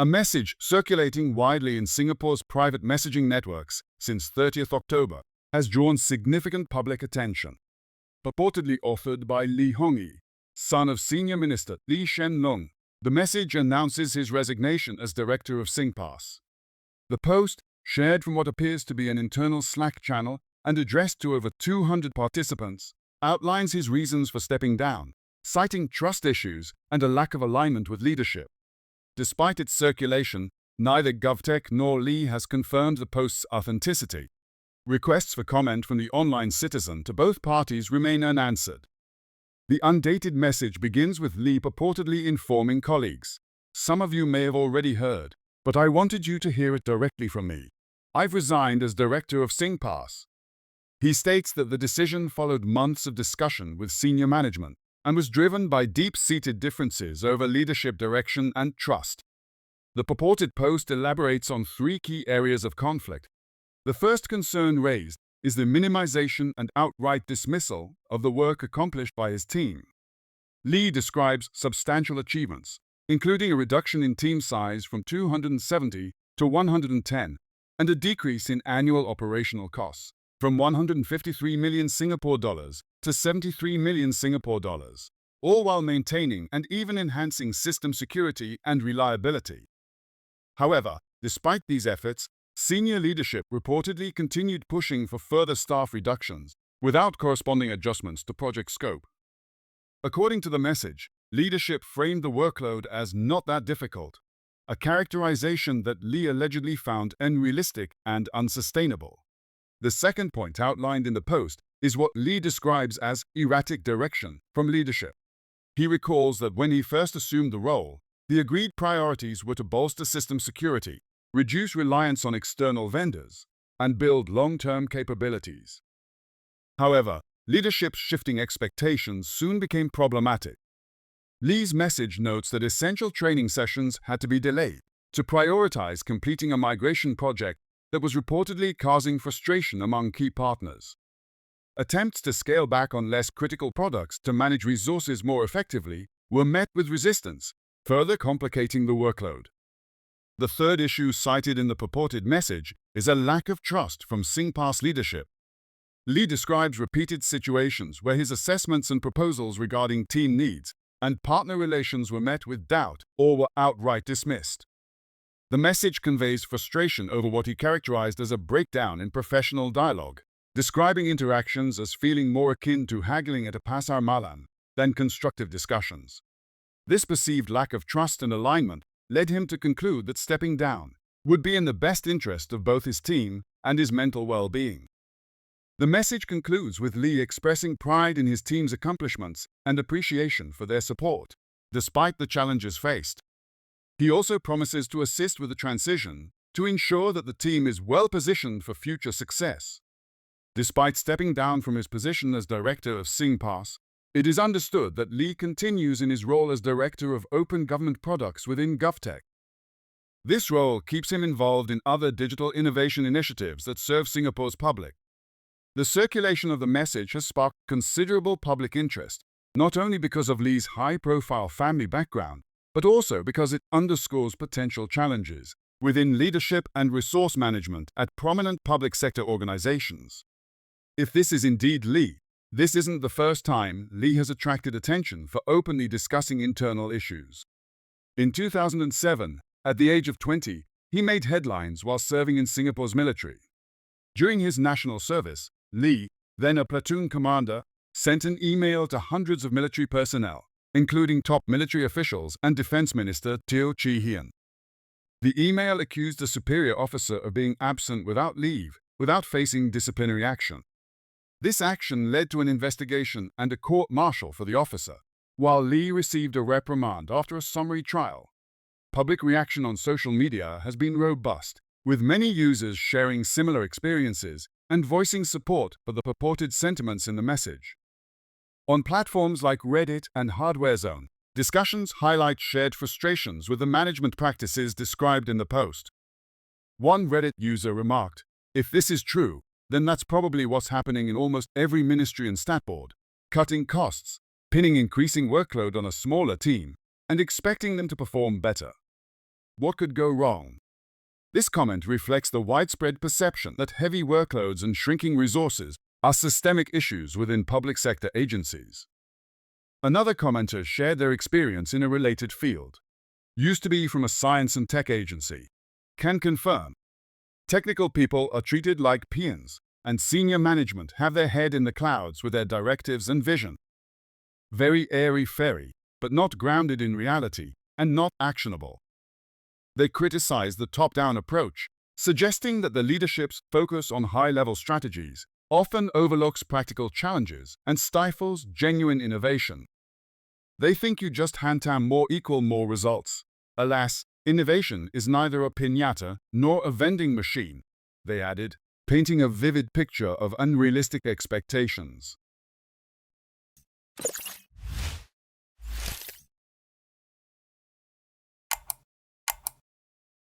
A message circulating widely in Singapore's private messaging networks since 30th October has drawn significant public attention. Purportedly authored by Li Hongyi, son of Senior Minister Hsien Loong, the message announces his resignation as director of Singpass. The post, shared from what appears to be an internal Slack channel and addressed to over 200 participants, outlines his reasons for stepping down, citing trust issues and a lack of alignment with leadership. Despite its circulation, neither GovTech nor Li has confirmed the post's authenticity. Requests for comment from the online citizen to both parties remain unanswered. The undated message begins with Li purportedly informing colleagues, "Some of you may have already heard, but I wanted you to hear it directly from me. I've resigned as director of Singpass." He states that the decision followed months of discussion with senior management and was driven by deep-seated differences over leadership direction and trust. The purported post elaborates on three key areas of conflict. The first concern raised is the minimization and outright dismissal of the work accomplished by his team. Li describes substantial achievements, including a reduction in team size from 270 to 110 and a decrease in annual operational costs from 153 million Singapore dollars to 73 million Singapore dollars, all while maintaining and even enhancing system security and reliability. However, despite these efforts, senior leadership reportedly continued pushing for further staff reductions without corresponding adjustments to project scope. According to the message, leadership framed the workload as not that difficult, a characterization that Li allegedly found unrealistic and unsustainable. The second point outlined in the post is what Li describes as erratic direction from leadership. He recalls that when he first assumed the role, the agreed priorities were to bolster system security, reduce reliance on external vendors, and build long-term capabilities. However, leadership's shifting expectations soon became problematic. Li's message notes that essential training sessions had to be delayed to prioritize completing a migration project that was reportedly causing frustration among key partners. Attempts to scale back on less critical products to manage resources more effectively were met with resistance, further complicating the workload. The third issue cited in the purported message is a lack of trust from Singpass leadership. Li describes repeated situations where his assessments and proposals regarding team needs and partner relations were met with doubt or were outright dismissed. The message conveys frustration over what he characterized as a breakdown in professional dialogue, describing interactions as feeling more akin to haggling at a pasar malam than constructive discussions. This perceived lack of trust and alignment led him to conclude that stepping down would be in the best interest of both his team and his mental well-being. The message concludes with Li expressing pride in his team's accomplishments and appreciation for their support, despite the challenges faced. He also promises to assist with the transition to ensure that the team is well-positioned for future success. Despite stepping down from his position as director of Singpass, it is understood that Li continues in his role as director of open government products within GovTech. This role keeps him involved in other digital innovation initiatives that serve Singapore's public. The circulation of the message has sparked considerable public interest, not only because of Li's high-profile family background, but also because it underscores potential challenges within leadership and resource management at prominent public sector organizations. If this is indeed Li, this isn't the first time Li has attracted attention for openly discussing internal issues. In 2007, at the age of 20, he made headlines while serving in Singapore's military. During his national service, Li, then a platoon commander, sent an email to hundreds of military personnel, including top military officials and Defense Minister Teo Hsien. The email accused a superior officer of being absent without leave, without facing disciplinary action. This action led to an investigation and a court-martial for the officer, while Li received a reprimand after a summary trial. Public reaction on social media has been robust, with many users sharing similar experiences and voicing support for the purported sentiments in the message. On platforms like Reddit and Hardware Zone, discussions highlight shared frustrations with the management practices described in the post. One Reddit user remarked, "If this is true, then that's probably what's happening in almost every ministry and stat board, cutting costs, pinning increasing workload on a smaller team, and expecting them to perform better." what could go wrong? This comment reflects the widespread perception that heavy workloads and shrinking resources are systemic issues within public sector agencies. Another commenter shared their experience in a related field. Used to be from a science and tech agency. Can confirm. Technical people are treated like peons, and senior management have their head in the clouds with their directives and vision. Very airy-fairy, but not grounded in reality and not actionable. They criticize the top-down approach, suggesting that the leadership's focus on high-level strategies often overlooks practical challenges and stifles genuine innovation. They think you just hand-tam more equal more results. Alas, innovation is neither a piñata nor a vending machine, they added, painting a vivid picture of unrealistic expectations.